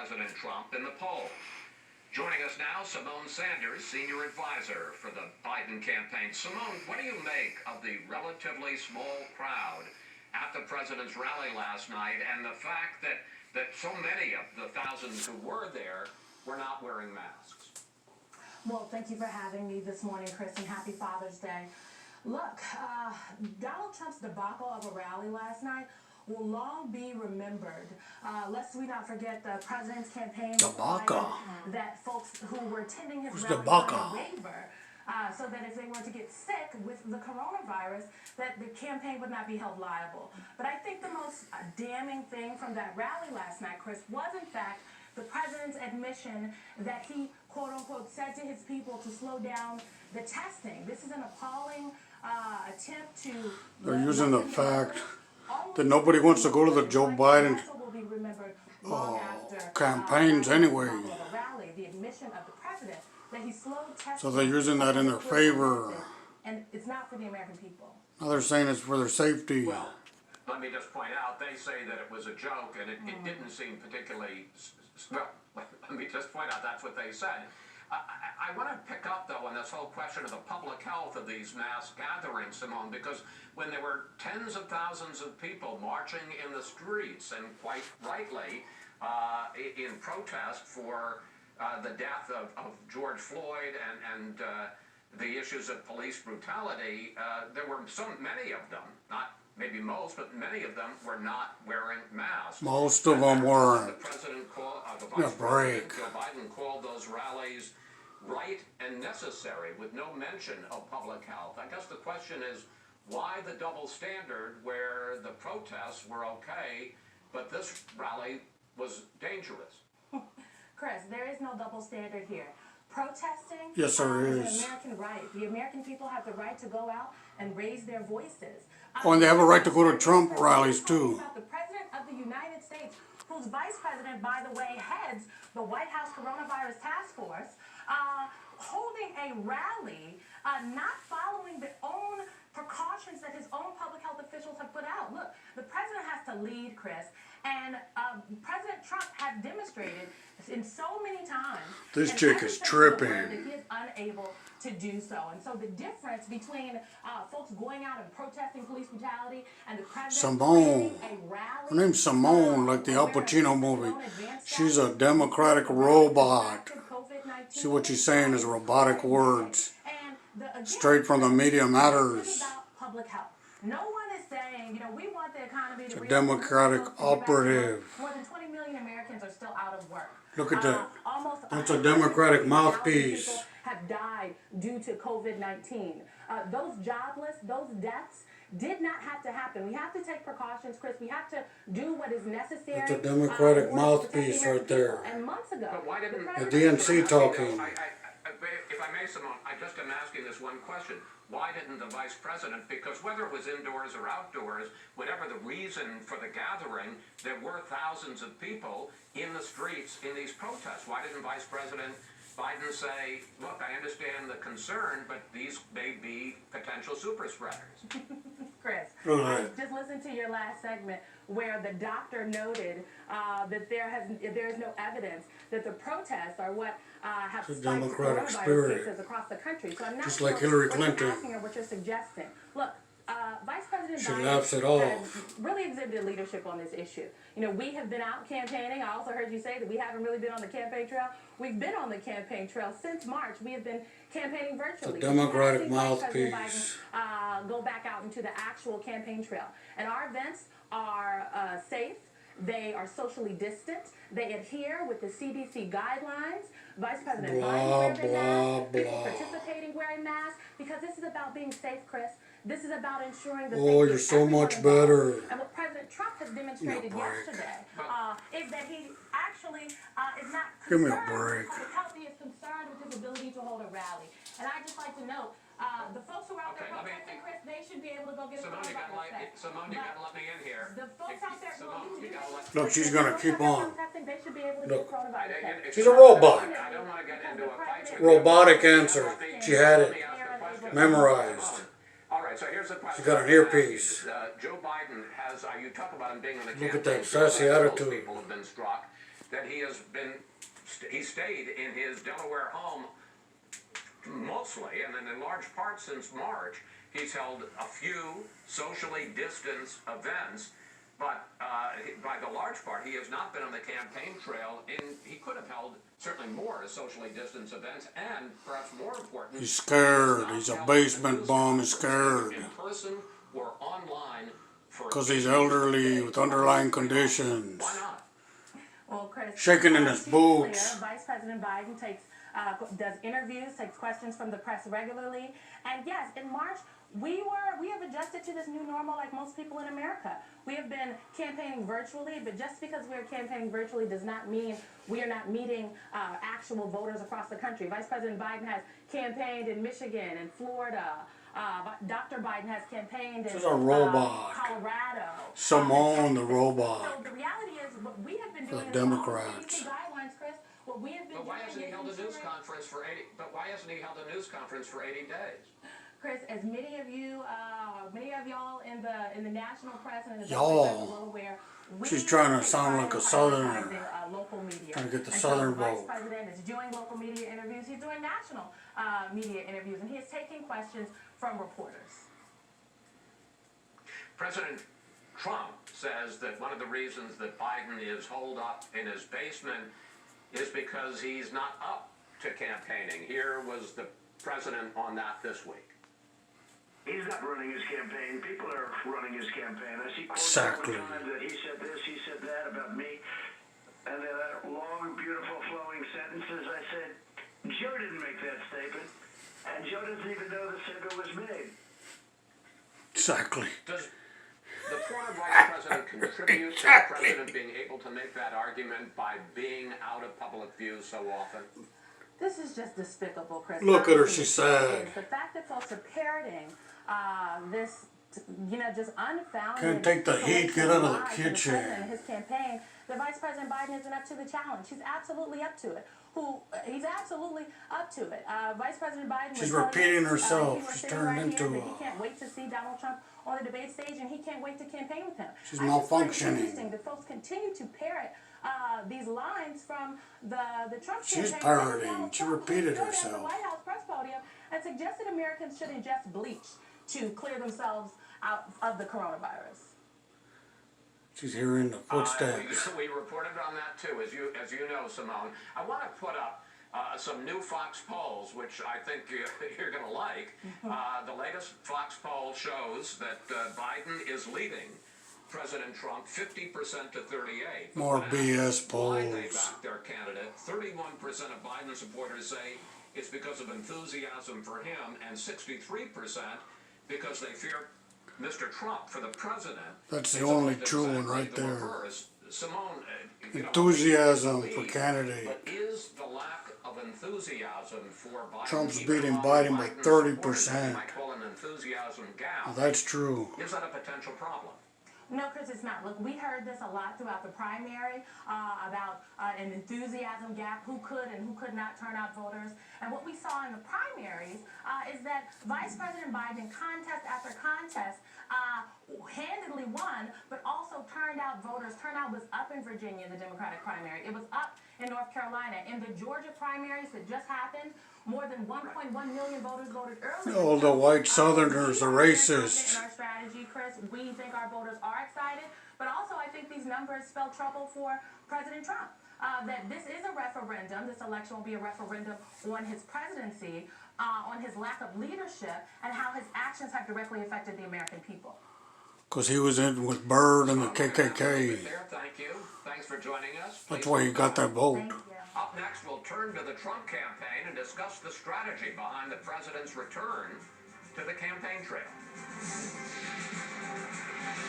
President Trump in the poll. Joining us now, Symone, senior advisor for the Biden campaign. Symone, what do you make of the relatively small crowd at the president's rally last night and the fact that so many of the thousands who were there were not wearing masks? Well, thank you for having me this morning, Chris, and happy Father's Day. Look, Donald Trump's debacle of a rally last night will long be remembered. Lest we not forget the president's campaign Debacle. that folks who were attending his Who's rally debacle? signed a waiver so that if they were to get sick with the coronavirus, that the campaign would not be held liable. But I think the most damning thing from that rally last night, Chris, was in fact the president's admission that he, quote unquote, said to his people to slow down the testing. This is an appalling attempt to... They're using the fact that nobody wants to go to the Joe Biden campaigns anyway. So they're using that in their favor. And it's not for the American people. Now they're saying it's for their safety. Well, let me just point out, they say that it was a joke and it didn't seem particularly... Well, let me just point out that's what they said. I want to pick up, though, on this whole question of the public health of these mass gatherings, Symone, because when there were tens of thousands of people marching in the streets, and quite rightly, in protest for the death of George Floyd and the issues of police brutality, there were so many of them, not maybe most, but many of them were not wearing masks. Most of them weren't. The president called, the Vice President Joe Biden called those rallies right and necessary with no mention of public health. I guess the question is, why the double standard where the protests were okay, but this rally was dangerous? Chris, there is no double standard here. Protesting yes, there is is an American right. The American people have the right to go out and raise their voices. Oh, and they have a right to go to Trump rallies too. The President of the United States, whose Vice President, by the way, heads the White House Coronavirus Task Force, holding a rally, not following the own precautions that his own public health officials have put out. Look, the president has to lead, Chris, and President Trump has demonstrated in so many times. This chick is tripping. That he is unable to do so. And so the difference between folks going out and protesting police brutality and the president Symone. a rally. Her name's Symone, like the Al Pacino movie. She's a democratic robot. See, what she's saying is robotic words. Straight from the Media Matters. Public health. No one is saying, we want the economy to It's a democratic operative. More than 20 million Americans are still out of work. Look at that. Almost That's a democratic mouthpiece. People have died due to COVID-19. Those jobless, those deaths did not have to happen. We have to take precautions, Chris. We have to do what is necessary. It's a democratic mouthpiece right there. And months ago, but why didn't the DNC talking? If I may, Symone, I just am asking this one question. Why didn't the vice president, because whether it was indoors or outdoors, whatever the reason for the gathering, there were thousands of people in the streets in these protests. Why didn't Vice President Biden say, look, I understand the concern, but these may be potential super spreaders? Chris, just listen to your last segment where the doctor noted that there is no evidence that the protests are what have spiked coronavirus cases across the country. So I'm not just like Hillary Clinton. Asking her what you're suggesting. Look, Vice President Biden laughs it off. has really exhibited leadership on this issue. We have been out campaigning. I also heard you say that we haven't really been on the campaign trail. We've been on the campaign trail since March. We have been campaigning virtually. The democratic mouthpiece. Go back out into the actual campaign trail. And our events are safe. They are socially distant. They adhere with the CDC guidelines. Vice President Biden wearing masks. People participating wearing masks. Because this is about being safe, Chris. This is about ensuring the safety you're so much better. And what President Trump has demonstrated yesterday is that he actually is not Give me a concerned break. with health. He is concerned with his ability to hold a rally. And I'd just like to note, the folks who are out there protesting, Chris, they should be able to go get a coronavirus test. Symone, you gotta let me in here. The folks out there, Look, she's gonna keep on. they should be able to get a coronavirus test. She's a robot. I don't want to get into a fight with Robotic answer. She had it memorized. All right, so here's the question. She got an earpiece. Joe Biden has, you talk about him being on the Look campaign. at that sassy attitude. People have been struck. that he stayed in his Delaware home mostly, and in large part since March. He's held a few socially distanced events, but by the large part, he has not been on the campaign trail. He could have held certainly more socially distanced events, and perhaps more important, he's scared. He's a basement bum. He's scared. In person or online. Because he's elderly with underlying conditions. Why not? Well, Chris, shaking in his boots. Vice President Biden does interviews, takes questions from the press regularly, and yes, in March we have adjusted to this new normal like most people in America. We have been campaigning virtually, but just because we are campaigning virtually does not mean we are not meeting actual voters across the country. Vice President Biden has campaigned in Michigan and Florida. Dr. Biden has campaigned in Colorado. Symone, the robot. So the reality is, what we have been doing the Democrats. Guidelines, Chris. What we have been But why hasn't he held a news conference for 80? But why hasn't he held a news conference for 80 days? Chris, as many of y'all in the national press and in the Y'all. press are well aware, She's trying to sound like a southerner. Local media. Trying to get the southern so vote. Vice President is doing local media interviews. He's doing national media interviews, and he is taking questions from reporters. President Trump says that one of the reasons that Biden is holed up in his basement is because he's not up to campaigning. Here was the president on that this week. He's not running his campaign. People are running his campaign. I see quotes Exactly. all the time that he said this, he said that about me. And then long, beautiful, flowing sentences. I said, Joe didn't make that statement. And Joe doesn't even know the statement was made. Exactly. Does the former vice president contribute to the president being able to make that argument by being out of public view so often? This is just despicable, Chris. Look at her, she's sad. The fact that folks are parroting this, just unfounded. Can't take the heat, get out of the lies kitchen. And his campaign, the Vice President Biden isn't up to the challenge. He's absolutely up to it. He's absolutely up to it. Vice President Biden. She's repeating herself. He was She's sitting turning right into here, that a- he can't wait to see Donald Trump on the debate stage, and he can't wait to campaign with him. She's I just find it malfunctioning. interesting that folks continue to parrot these lines from the Trump She's campaign. parroting. Donald She Trump repeated stood at the herself. White House press podium and suggested Americans should ingest bleach to clear themselves out of the coronavirus. She's hearing the footsteps. We reported on that too, as you know, Symone. I want to put up some new Fox polls, which I think you're going to like. The latest Fox poll shows that Biden is leading President Trump 50% to 38. More When BS asked why they polls. back their candidate, 31% of Biden supporters say it's because of enthusiasm for him, and 63% because they fear Mr. Trump for the president. That's the It's only almost true one exactly right the there. reverse. Symone, Enthusiasm for candidate. But is the lack of enthusiasm for Biden Trump's even beating among Biden by Biden's 30%. supporters, you might call an enthusiasm gap. Now, that's true. Is that a potential problem? No, Chris, it's not. Look, we heard this a lot throughout the primary about an enthusiasm gap, who could and who could not turn out voters. And what we saw in the primaries is that Vice President Biden, contest after contest, handedly won, but also turned out voters. Turnout was up in Virginia in the Democratic primary. It was up in North Carolina. In the Georgia primaries that just happened, more than 1.1 million voters voted early. Oh, the white Southerners, the We are racists. confident in our strategy, Chris. We think our voters are excited, but also I think these numbers spell trouble for President Trump. That this is a referendum. This election will be a referendum on his presidency, on his lack of leadership, and how his actions have directly affected the American people. Because he was in with Byrd and the There, KKK. thank you. Thanks for joining us. That's Please why he got that vote. Thank you. Up next, we'll turn to the Trump campaign and discuss the strategy behind the president's return to the campaign trail.